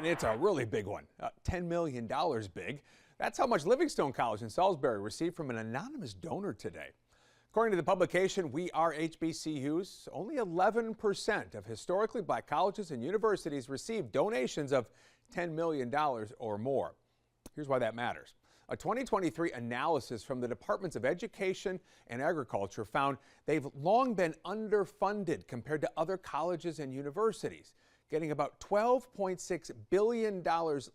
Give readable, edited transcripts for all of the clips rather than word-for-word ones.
And it's a really big one, $10 million big. That's how much Livingstone College in Salisbury received from an anonymous donor today. According to the publication We Are HBCUs, only 11% of historically black colleges and universities receive donations of $10 million or more. Here's why that matters. A 2023 analysis from the Departments of Education and Agriculture found they've long been underfunded compared to other colleges and universities, getting about $12.6 billion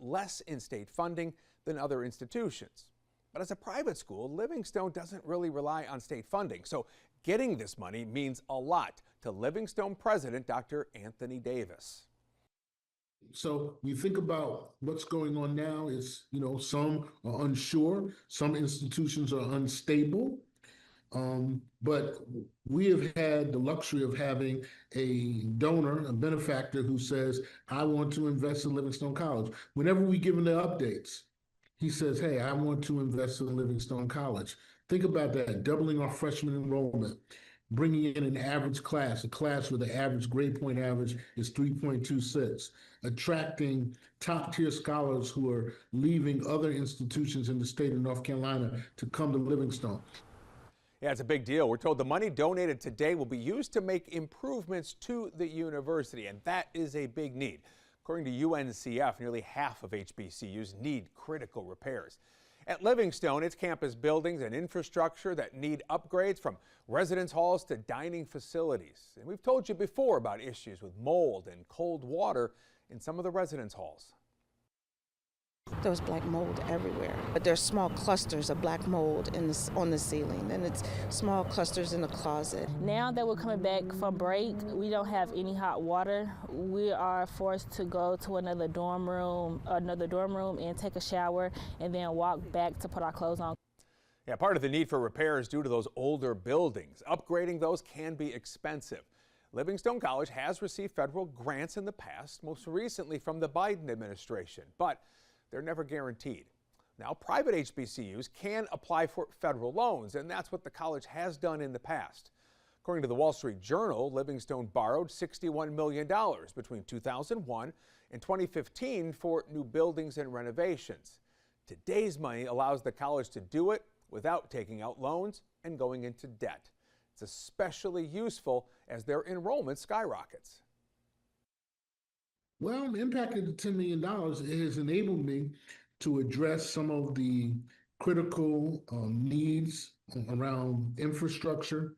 less in state funding than other institutions. But as a private school, Livingstone doesn't really rely on state funding, so getting this money means a lot to Livingstone President Dr. Anthony Davis. So we think about what's going on now is, some are unsure, some institutions are unstable, but we have had the luxury of having a donor, a benefactor who says, I want to invest in Livingstone College. Whenever we give him the updates, he says, hey, I want to invest in Livingstone College. Think about that, doubling our freshman enrollment, bringing in an average class, a class where the average grade point average is 3.26, attracting top-tier scholars who are leaving other institutions in the state of North Carolina to come to Livingstone. Yeah, it's a big deal. We're told the money donated today will be used to make improvements to the university, and that is a big need. According to UNCF, nearly half of HBCUs need critical repairs. At Livingstone, it's campus buildings and infrastructure that need upgrades, from residence halls to dining facilities. And we've told you before about issues with mold and cold water in some of the residence halls. There was black mold everywhere, but there's small clusters of black mold on the ceiling, and it's small clusters in the closet. Now that we're coming back from break, we don't have any hot water. We are forced to go to another dorm room and take a shower and then walk back to put our clothes on. Yeah, part of the need for repairs due to those older buildings. Upgrading those can be expensive. Livingstone College has received federal grants in the past, most recently from the Biden administration, but they're never guaranteed. Now, private HBCUs can apply for federal loans, and that's what the college has done in the past. According to the Wall Street Journal, Livingstone borrowed $61 million between 2001 and 2015 for new buildings and renovations. Today's money allows the college to do it without taking out loans and going into debt. It's especially useful as their enrollment skyrockets. Well, the impact of the $10 million has enabled me to address some of the critical needs around infrastructure,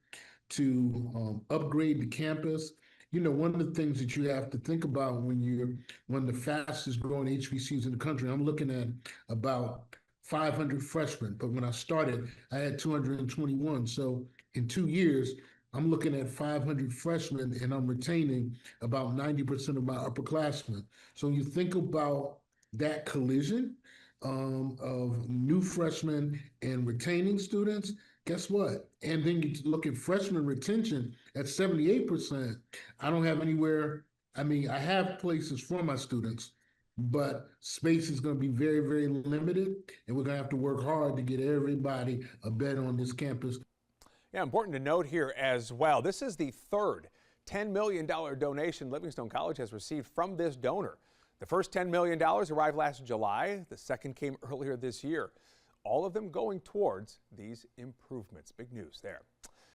to upgrade the campus. One of the things that you have to think about when you're one of the fastest growing HBCUs in the country, I'm looking at about 500 freshmen, but when I started, I had 221. So in 2 years, I'm looking at 500 freshmen, and I'm retaining about 90% of my upperclassmen. So you think about that collision of new freshmen and retaining students, guess what? And then you look at freshman retention at 78%. I don't have anywhere, I have places for my students, but space is going to be very, very limited, and we're going to have to work hard to get everybody a bed on this campus. Yeah, important to note here as well, this is the third $10 million donation Livingstone College has received from this donor. The first $10 million arrived last July. The second came earlier this year. All of them going towards these improvements. Big news there.